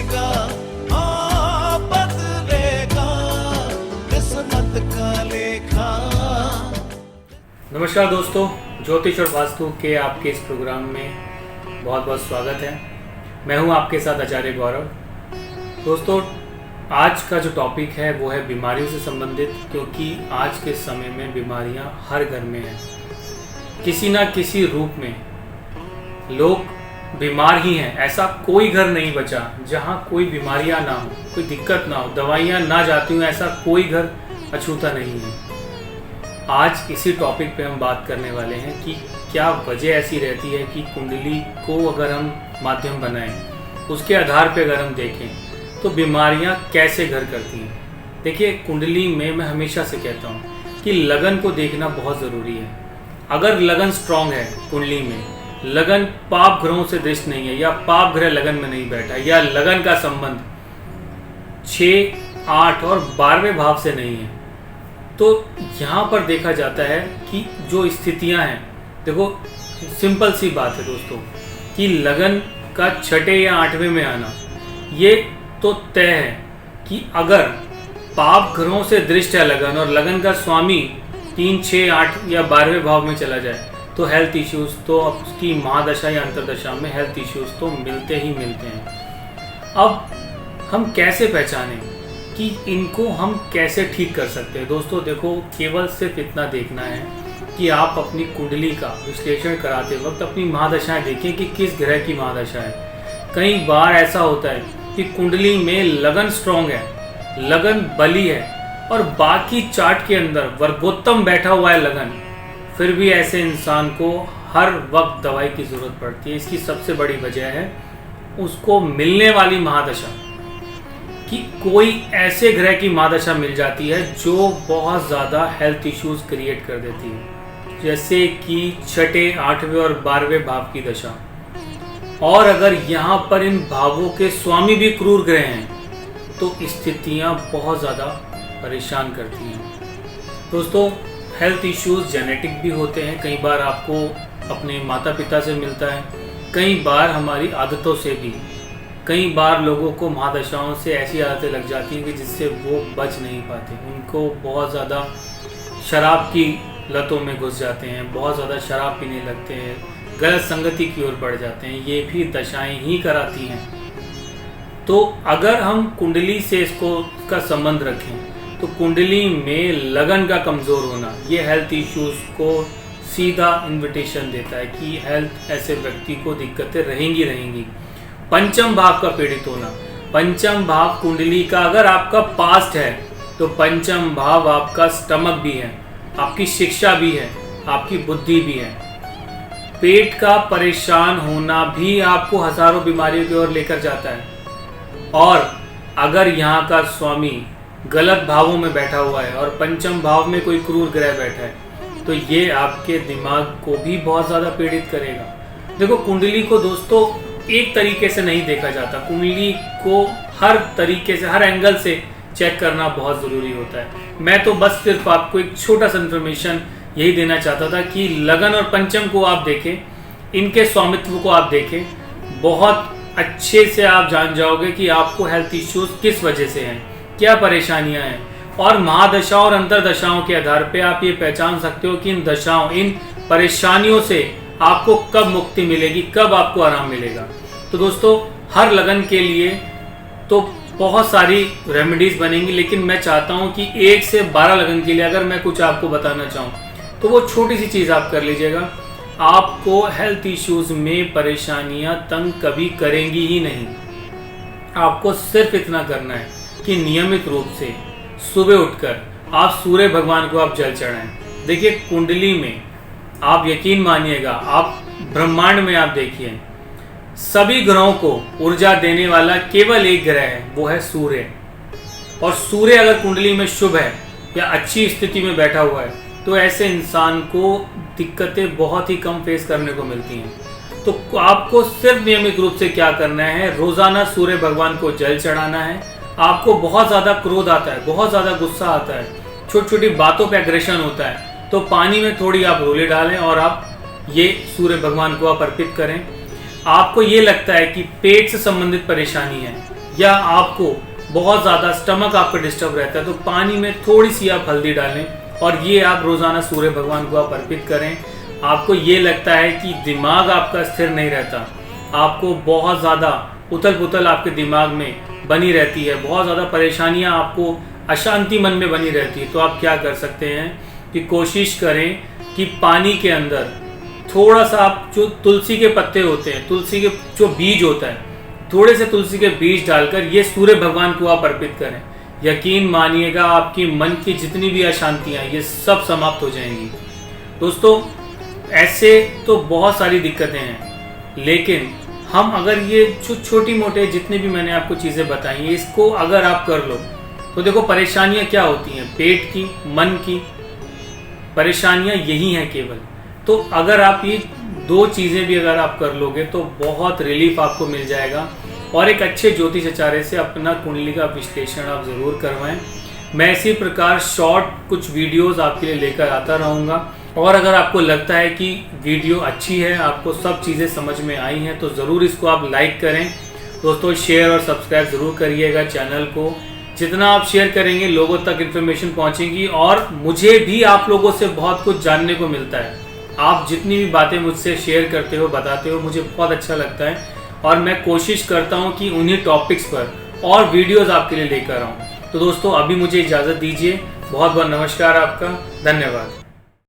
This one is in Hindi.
आएगा, हाँ बदलेगा किस्मत का लेखा। नमस्कार दोस्तों, ज्योतिष और वास्तु के आपके इस प्रोग्राम में बहुत बहुत स्वागत है। मैं हूं आपके साथ आचार्य गौरव। दोस्तों, आज का जो टॉपिक है वो है बीमारियों से संबंधित, क्योंकि आज के समय में बीमारियां हर घर में हैं। किसी ना किसी रूप में लोग बीमार ही हैं। ऐसा कोई घर नहीं बचा जहां कोई बीमारियां ना हो, कोई दिक्कत ना हो, दवाइयां ना जाती हो, ऐसा कोई घर अछूता नहीं है। आज इसी टॉपिक पे हम बात करने वाले हैं कि क्या वजह ऐसी रहती है कि कुंडली को अगर हम माध्यम बनाएं, उसके आधार पे अगर हम देखें तो बीमारियां कैसे घर करती हैं। देखिए, कुंडली में मैं हमेशा से कहता हूं कि लगन को देखना बहुत ज़रूरी है। अगर लगन स्ट्रांग है, कुंडली में लगन पाप ग्रहों से दृष्ट नहीं है, या पाप ग्रह लगन में नहीं बैठा, या लगन का संबंध 6, 8 और 12वें भाव से नहीं है, तो यहाँ पर देखा जाता है कि जो स्थितियाँ हैं, देखो सिंपल सी बात है दोस्तों कि लगन का 6 या 8वें में आना ये तो तय है कि अगर पाप ग्रहों से दृष्ट है लगन और लगन का स्वामी 3, 6, 8 या 12वें भाव में चला जाए तो हेल्थ इश्यूज तो उसकी महादशा या अंतरदशा में हेल्थ इश्यूज तो मिलते ही मिलते हैं। अब हम कैसे पहचानें कि इनको हम कैसे ठीक कर सकते हैं। दोस्तों देखो, केवल सिर्फ इतना देखना है कि आप अपनी कुंडली का विश्लेषण कराते वक्त अपनी महादशाएं देखें कि किस ग्रह की महादशा है। कई बार ऐसा होता है कि कुंडली में लगन स्ट्रांग है, लगन बली है और बाकी चार्ट के अंदर वर्गोत्तम बैठा हुआ है लगन, फिर भी ऐसे इंसान को हर वक्त दवाई की जरूरत पड़ती है। इसकी सबसे बड़ी वजह है उसको मिलने वाली महादशा, कि कोई ऐसे ग्रह की महादशा मिल जाती है जो बहुत ज़्यादा हेल्थ इश्यूज क्रिएट कर देती है, जैसे कि 6, 8वें और 12वें भाव की दशा। और अगर यहाँ पर इन भावों के स्वामी भी क्रूर ग्रह हैं तो स्थितियाँ बहुत ज़्यादा परेशान करती हैं। दोस्तों, हेल्थ इश्यूज जेनेटिक भी होते हैं। कई बार आपको अपने माता पिता से मिलता है, कई बार हमारी आदतों से भी। कई बार लोगों को महादशाओं से ऐसी आदतें लग जाती हैं कि जिससे वो बच नहीं पाते। उनको बहुत ज़्यादा शराब की लतों में घुस जाते हैं, बहुत ज़्यादा शराब पीने लगते हैं, गलत संगति की ओर बढ़ जाते हैं। ये भी दशाएं ही कराती हैं। तो अगर हम कुंडली से इसका संबंध रखें तो कुंडली में लगन का कमज़ोर होना ये हेल्थ इश्यूज को सीधा इन्विटेशन देता है कि हेल्थ ऐसे व्यक्ति को दिक्कतें रहेंगी। पंचम भाव का पीड़ित होना, पंचम भाव कुंडली का अगर आपका पास्ट है तो पंचम भाव आपका स्टमक भी है, आपकी शिक्षा भी है, आपकी बुद्धि भी है। पेट का परेशान होना भी आपको हजारों बीमारियों की ओर लेकर जाता है। और अगर यहाँ का स्वामी गलत भावों में बैठा हुआ है और पंचम भाव में कोई क्रूर ग्रह बैठा है तो ये आपके दिमाग को भी बहुत ज़्यादा पीड़ित करेगा। देखो, कुंडली को दोस्तों एक तरीके से नहीं देखा जाता। कुंडली को हर तरीके से, हर एंगल से चेक करना बहुत ज़रूरी होता है। मैं तो बस सिर्फ आपको एक छोटा सा इन्फॉर्मेशन यही देना चाहता था कि लगन और पंचम को आप देखें, इनके स्वामित्व को आप देखें, बहुत अच्छे से आप जान जाओगे कि आपको हेल्थ इश्यूज किस वजह से हैं, क्या परेशानियां हैं। और महादशा और अंतरदशाओं के आधार पे आप ये पहचान सकते हो कि इन दशाओं, इन परेशानियों से आपको कब मुक्ति मिलेगी, कब आपको आराम मिलेगा। तो दोस्तों, हर लगन के लिए तो बहुत सारी रेमेडीज बनेंगी, लेकिन मैं चाहता हूं कि 1 से 12 लगन के लिए अगर मैं कुछ आपको बताना चाहूँ तो वो छोटी सी चीज़ आप कर लीजिएगा। आपको हेल्थ इश्यूज में परेशानियां तंग कभी करेंगी ही नहीं। आपको सिर्फ इतना करना है कि नियमित रूप से सुबह उठकर आप सूर्य भगवान को आप जल चढ़ाएं। देखिए, कुंडली में आप यकीन मानिएगा, आप ब्रह्मांड में आप देखिए, सभी ग्रहों को ऊर्जा देने वाला केवल एक ग्रह है, वो है सूर्य। और सूर्य अगर कुंडली में शुभ है या अच्छी स्थिति में बैठा हुआ है तो ऐसे इंसान को दिक्कतें बहुत ही कम फेस करने को मिलती हैं। तो आपको सिर्फ नियमित रूप से क्या करना है, रोजाना सूर्य भगवान को जल चढ़ाना है। आपको बहुत ज़्यादा क्रोध आता है, बहुत ज़्यादा गुस्सा आता है, छोटी छोटी बातों पे एग्रेशन होता है, तो पानी में थोड़ी आप रोले डालें और आप ये सूर्य भगवान को आप अर्पित करें। आपको ये लगता है कि पेट से संबंधित परेशानी है या आपको बहुत ज़्यादा स्टमक आपका डिस्टर्ब रहता है तो पानी में थोड़ी सी आप हल्दी डालें और ये आप रोज़ाना सूर्य भगवान को आप अर्पित करें। आपको ये लगता है कि दिमाग आपका स्थिर नहीं रहता, आपको बहुत ज़्यादा उथल पुथल आपके दिमाग में बनी रहती है, बहुत ज़्यादा परेशानियां आपको अशांति मन में बनी रहती है, तो आप क्या कर सकते हैं कि कोशिश करें कि पानी के अंदर थोड़ा सा आप जो तुलसी के पत्ते होते हैं, तुलसी के जो बीज होता है, थोड़े से तुलसी के बीज डालकर ये सूर्य भगवान को आप अर्पित करें। यकीन मानिएगा आपकी मन की जितनी भी अशांतियाँ ये सब समाप्त हो जाएंगी। दोस्तों ऐसे तो बहुत सारी दिक्कतें हैं, लेकिन हम अगर ये जो छोटी मोटे जितने भी मैंने आपको चीज़ें बताई इसको अगर आप कर लो तो देखो परेशानियाँ क्या होती हैं, पेट की, मन की परेशानियाँ यही हैं केवल। तो अगर आप ये 2 चीज़ें भी अगर आप कर लोगे तो बहुत रिलीफ आपको मिल जाएगा। और एक अच्छे ज्योतिष आचार्य से अपना कुंडली का विश्लेषण आप ज़रूर करवाएं। मैं इसी प्रकार शॉर्ट कुछ वीडियोस आपके लिए लेकर आता रहूँगा। और अगर आपको लगता है कि वीडियो अच्छी है, आपको सब चीज़ें समझ में आई हैं, तो ज़रूर इसको आप लाइक करें। दोस्तों शेयर और सब्सक्राइब ज़रूर करिएगा चैनल को। जितना आप शेयर करेंगे लोगों तक इन्फॉर्मेशन पहुंचेगी और मुझे भी आप लोगों से बहुत कुछ जानने को मिलता है। आप जितनी भी बातें मुझसे शेयर करते हो, बताते हो, मुझे बहुत अच्छा लगता है और मैं कोशिश करता हूं कि उन्हीं टॉपिक्स पर और वीडियोस आपके लिए लेकर आऊं। तो दोस्तों अभी मुझे इजाज़त दीजिए। बहुत बहुत नमस्कार, आपका धन्यवाद।